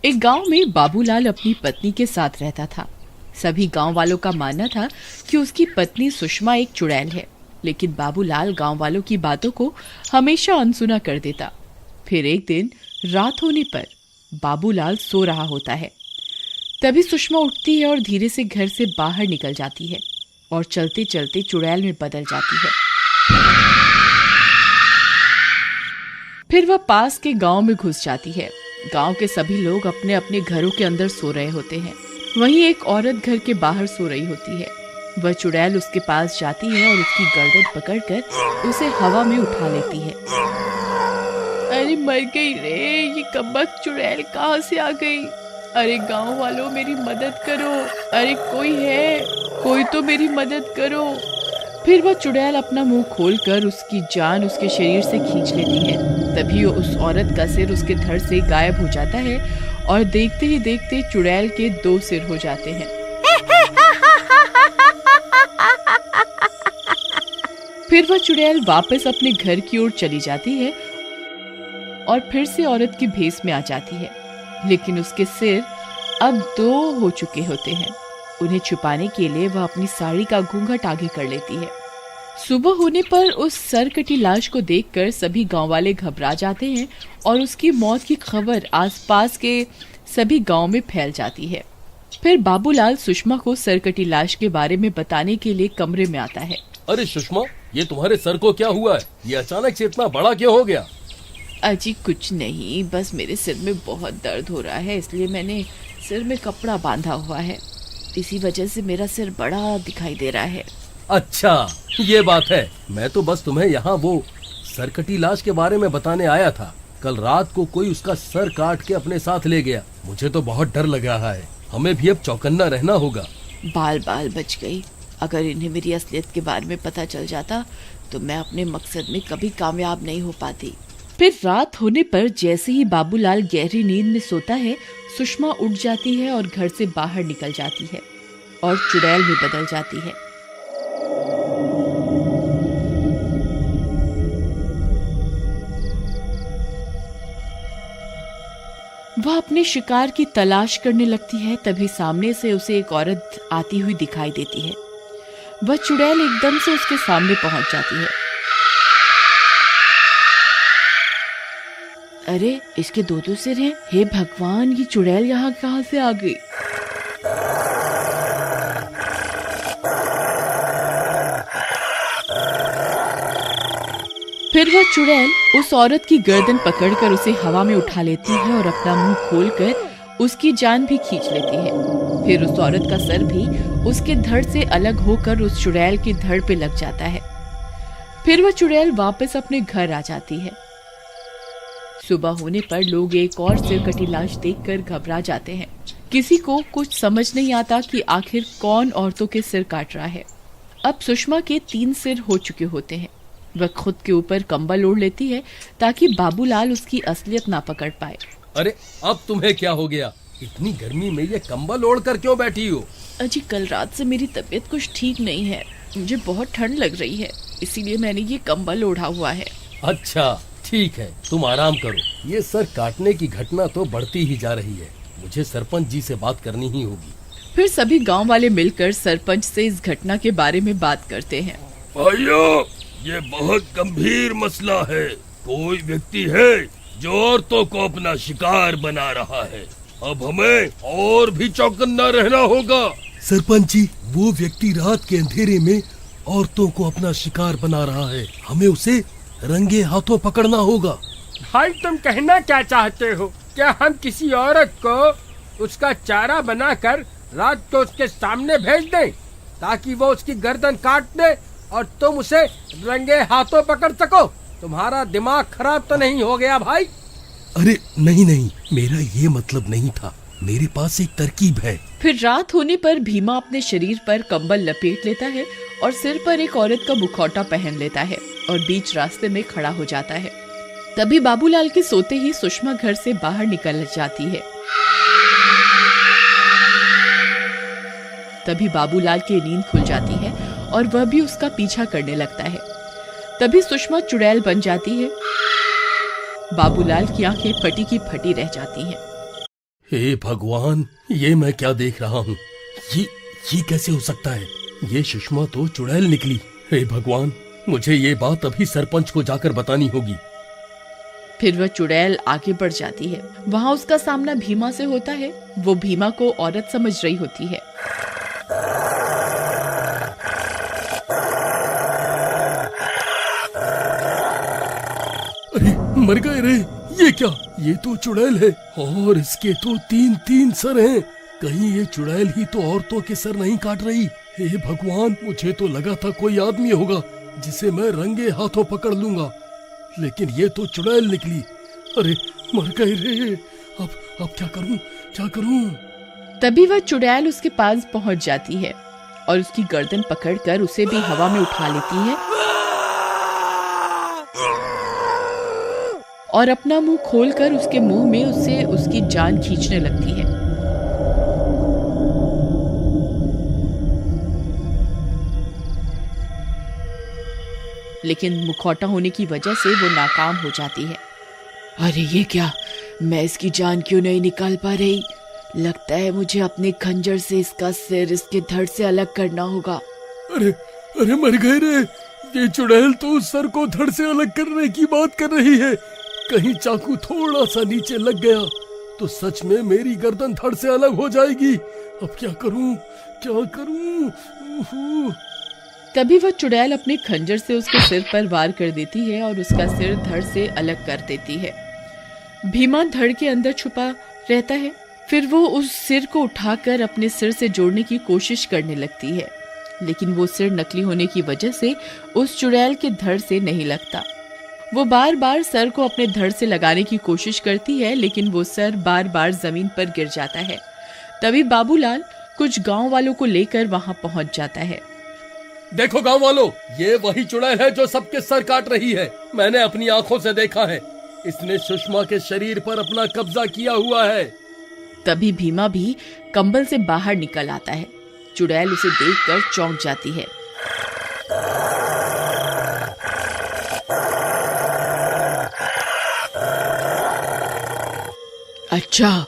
एक गांव में बाबूलाल अपनी पत्नी के साथ रहता था। सभी गांव वालों का मानना था कि उसकी पत्नी सुषमा एक चुड़ैल है, लेकिन बाबूलाल गांव वालों की बातों को हमेशा अनसुना कर देता। फिर एक दिन रात होने पर बाबूलाल सो रहा होता है। तभी सुषमा उठती है और धीरे से घर से बाहर निकल जाती है और चलते चलते चुड़ैल में बदल जाती है। फिर वह पास के गांव में घुस जाती है। गांव के सभी लोग अपने अपने घरों के अंदर सो रहे होते हैं। वहीं एक औरत घर के बाहर सो रही होती है। वह चुड़ैल उसके पास जाती है और उसकी गर्दन पकड़कर उसे हवा में उठा लेती है। अरे मर गई रे, ये कब्बक चुड़ैल कहाँ से आ गई? अरे गांव वालों मेरी मदद करो, अरे कोई है, कोई तो मेरी मदद करो। फिर वह चुड़ैल अपना मुंह खोलकर उसकी जान उसके शरीर से खींच लेती है। तभी उस औरत का सिर उसके धड़ से गायब हो जाता है और देखते ही देखते चुड़ैल के 2 सिर हो जाते हैं। फिर वह चुड़ैल वापस अपने घर की ओर चली जाती है और फिर से औरत की भेस में आ जाती है, लेकिन उसके सिर अब 2 हो चुके होते हैं। उन्हें छुपाने के लिए वह अपनी साड़ी का घूंघट आगे कर लेती है। सुबह होने पर उस सरकटी लाश को देखकर सभी गांव वाले घबरा जाते हैं और उसकी मौत की खबर आसपास के सभी गांव में फैल जाती है। फिर बाबूलाल सुषमा को सरकटी लाश के बारे में बताने के लिए कमरे में आता है। अरे सुषमा, ये तुम्हारे सर को क्या हुआ है? ये अचानक से इतना बड़ा क्यों हो गया? अजी कुछ नहीं, बस मेरे सिर में बहुत दर्द हो रहा है, इसलिए मैंने सिर में कपड़ा बांधा हुआ है। इसी वजह से मेरा सिर बड़ा दिखाई दे रहा है। अच्छा, ये बात है। मैं तो बस तुम्हें यहाँ वो सरकटी लाश के बारे में बताने आया था। कल रात को कोई उसका सर काट के अपने साथ ले गया। मुझे तो बहुत डर लग रहा है। हमें भी अब चौकन्ना रहना होगा। बाल बाल बच गई। अगर इन्हें मेरी असलियत के बारे में पता चल जाता तो मैं अपने मकसद में कभी कामयाब नहीं हो पाती। फिर रात होने पर जैसे ही बाबूलाल गहरी नींद में सोता है, सुषमा उठ जाती है और घर से बाहर निकल जाती है और चुड़ैल में बदल जाती है। वह अपने शिकार की तलाश करने लगती है। तभी सामने से उसे एक औरत आती हुई दिखाई देती है। वह चुड़ैल एकदम से उसके सामने पहुंच जाती है। अरे इसके 2 सिर हैं। हे भगवान, ये चुड़ैल यहाँ कहाँ से आ गई? फिर वह चुड़ैल उस औरत की गर्दन पकड़कर उसे हवा में उठा लेती है और अपना मुंह खोलकर उसकी जान भी खींच लेती है। फिर उस औरत का सर भी उसके धड़ से अलग होकर उस चुड़ैल की धड़ पे लग जाता है। फिर वह चुड़ैल वापस अपने घर आ जाती है। सुबह होने पर लोग एक और सिरकटी लाश देखकर घबरा जाते हैं। किसी को कुछ समझ नहीं आता कि आखिर कौन औरतों के सिर काट रहा है। अब सुषमा के 3 सिर हो चुके होते हैं। वह खुद के ऊपर कंबल ओढ़ लेती है ताकि बाबूलाल उसकी असलियत ना पकड़ पाए। अरे अब तुम्हें क्या हो गया? इतनी गर्मी में ये कंबल ओढ़ कर क्यों बैठी हो? अजी कल रात से मेरी तबीयत कुछ ठीक नहीं है। मुझे बहुत ठंड लग रही है, इसीलिए मैंने ये कंबल ओढ़ा हुआ है। अच्छा ठीक है, तुम आराम करो। ये सर काटने की घटना तो बढ़ती ही जा रही है। मुझे सरपंच जी से बात करनी ही होगी। फिर सभी गांव वाले मिलकर सरपंच से इस घटना के बारे में बात करते हैं। भाइयों, ये बहुत गंभीर मसला है। कोई व्यक्ति है जो औरतों को अपना शिकार बना रहा है। अब हमें और भी चौकन्ना रहना होगा। सरपंच जी, वो व्यक्ति रात के अंधेरे में औरतों को अपना शिकार बना रहा है। हमें उसे रंगे हाथों पकड़ना होगा। भाई तुम कहना क्या चाहते हो? क्या हम किसी औरत को उसका चारा बनाकर रात को उसके सामने भेज दें ताकि वो उसकी गर्दन काट दे और तुम उसे रंगे हाथों पकड़ सको? तुम्हारा दिमाग खराब तो नहीं हो गया भाई? अरे नहीं नहीं, मेरा ये मतलब नहीं था। मेरे पास एक तरकीब है। फिर रात होने पर भीमा अपने शरीर पर कंबल लपेट लेता है और सिर पर एक औरत का मुखौटा पहन लेता है और बीच रास्ते में खड़ा हो जाता है। तभी बाबूलाल के सोते ही सुषमा घर से बाहर निकल जाती है। तभी बाबूलाल की नींद खुल जाती है और वह भी उसका पीछा करने लगता है। तभी सुषमा चुड़ैल बन जाती है। बाबूलाल की आंखें फटी की फटी रह जाती हैं। हे भगवान, ये मैं क्या देख रहा हूँ? ये कैसे हो सकता है? ये सुषमा तो चुड़ैल निकली। हे भगवान, मुझे ये बात अभी सरपंच को जाकर बतानी होगी। फिर वह चुड़ैल आगे बढ़ जाती है। वहाँ उसका सामना भीमा से होता है। वो भीमा को औरत समझ रही होती है। अरे मर गए रे! ये क्या? ये तो चुड़ैल है और इसके तो 3-3 सर हैं। कहीं ये चुड़ैल ही तो औरतों के सर नहीं काट रही? हे भगवान, मुझे तो लगा था कोई आदमी होगा जिसे मैं रंगे हाथों पकड़ लूंगा, लेकिन ये तो चुड़ैल निकली। अरे मर गए रे! अब क्या करूं? तभी वह चुड़ैल उसके पास पहुंच जाती है और उसकी गर्दन पकड़कर उसे भी हवा में उठा लेती है और अपना मुंह खोलकर उसके मुंह में उससे उसकी जान खींचने लगती है। लेकिन मुखौटा होने की वजह से वो नाकाम हो जाती है। अरे ये क्या? मैं इसकी जान क्यों नहीं निकाल पा रही? लगता है मुझे अपने खंजर से इसका सिर इसके धड़ से अलग करना होगा। अरे मर गए रे! ये चुड़ैल तो उस सर को धड़ से अलग करने की बात कर रही है। कहीं चाकू थोड़ा सा नीचे लग गया तो सच में मेरी गर्दन धड़ से अलग हो जाएगी। अब क्या करूं? तभी वह चुड़ैल अपने खंजर से उसके सिर पर वार कर देती है और उसका सिर धड़ से अलग कर देती है। भीमा धड़ के अंदर छुपा रहता है। फिर वो उस सिर को उठाकर अपने सिर से जोड़ने की कोशिश करने लगती है, लेकिन वो सिर नकली होने की वजह से उस चुड़ैल के धड़ से नहीं लगता। वो बार बार सर को अपने धड़ से लगाने की कोशिश करती है, लेकिन वो सर बार बार जमीन पर गिर जाता है। तभी बाबूलाल कुछ गांव वालों को लेकर वहां पहुंच जाता है। देखो गांव वालों, ये वही चुड़ैल है जो सबके सर काट रही है। मैंने अपनी आंखों से देखा है। इसने सुषमा के शरीर पर अपना कब्जा किया हुआ है। तभी भीमा भी कंबल से बाहर निकल आता है। चुड़ैल उसे देखकर चौंक जाती है। अच्छा,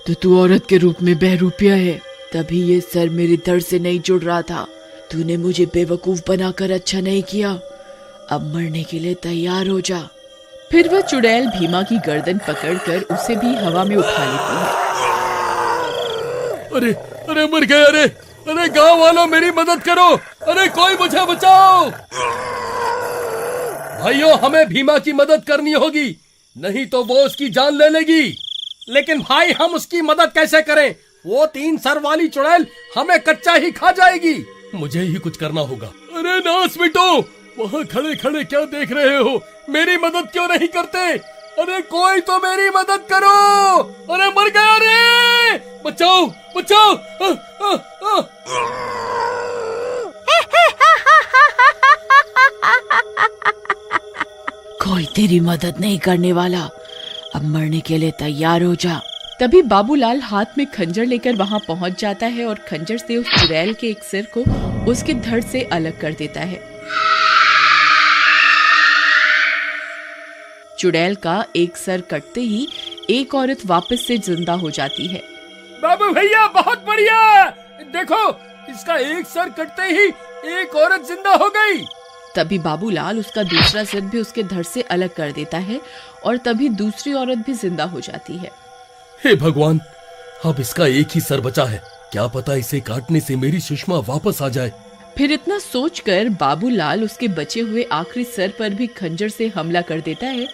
तो तू औरत के रूप में बहरूपिया है, तभी ये सर मेरे धड़ से नहीं जुड़ रहा था। तूने मुझे बेवकूफ बनाकर अच्छा नहीं किया। अब मरने के लिए तैयार हो जा। फिर वह चुड़ैल भीमा की गर्दन पकड़कर उसे भी हवा में उठा लेती है। अरे मर गए! अरे गांव वालों, मेरी मदद करो! अरे कोई मुझे बचाओ! भाइयों, हमें भीमा की मदद करनी होगी, नहीं तो वो उसकी जान ले लेगी। लेकिन भाई, हम उसकी मदद कैसे करें? वो 3 सर वाली चुड़ैल हमें कच्चा ही खा जाएगी। मुझे ही कुछ करना होगा। अरे नास मिटो! वहाँ खड़े खड़े क्या देख रहे हो? मेरी मदद क्यों नहीं करते? अरे कोई तो मेरी मदद करो! अरे मर गया रे! बचाओ! कोई तेरी मदद नहीं करने वाला। अब मरने के लिए तैयार हो जा। तभी बाबूलाल हाथ में खंजर लेकर वहां पहुंच जाता है और खंजर से उस चुड़ैल के एक सिर को उसके धड़ से अलग कर देता है। चुड़ैल का एक सर कटते ही एक औरत वापस से जिंदा हो जाती है। बाबू भैया, बहुत बढ़िया! देखो, इसका एक सर कटते ही एक औरत जिंदा हो गई। तभी बाबूलाल उसका दूसरा सिर भी उसके धड़ से अलग कर देता है और तभी दूसरी औरत भी जिंदा हो जाती है। हे भगवान, अब इसका एक ही सर बचा है। क्या पता इसे काटने से मेरी सुषमा वापस आ जाए। फिर इतना सोचकर बाबूलाल उसके बचे हुए आखिरी सर पर भी खंजर से हमला कर देता है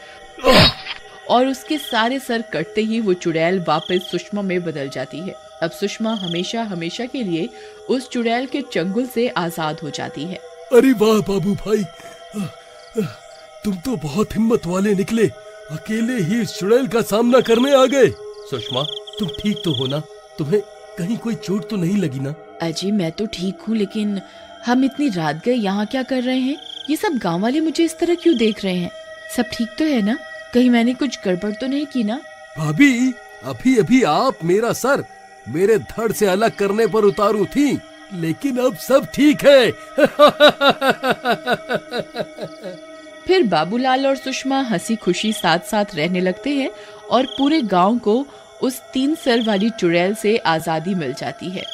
और उसके सारे सर कटते ही वो चुड़ैल वापस सुषमा में बदल जाती है। अब सुषमा हमेशा हमेशा के लिए उस चुड़ैल के चंगुल से आजाद हो जाती है। अरे वाह बाबू भाई, तुम तो बहुत हिम्मत वाले निकले। अकेले ही इस चुड़ैल का सामना करने आ गए। सुषमा, तुम ठीक तो हो ना? तुम्हें कहीं कोई चोट तो नहीं लगी ना? अजी, मैं तो ठीक हूँ, लेकिन हम इतनी रात गए यहाँ क्या कर रहे हैं? ये सब गांव वाले मुझे इस तरह क्यों देख रहे हैं? सब ठीक तो है ना? कहीं मैंने कुछ गड़बड़ तो नहीं की ना? भाभी, अभी अभी आप मेरा सर मेरे धड़ से अलग करने पर उतारू थी, लेकिन अब सब ठीक है। फिर बाबूलाल और सुषमा हंसी खुशी साथ साथ रहने लगते हैं और पूरे गांव को उस 3 सर वाली चुड़ैल से आजादी मिल जाती है।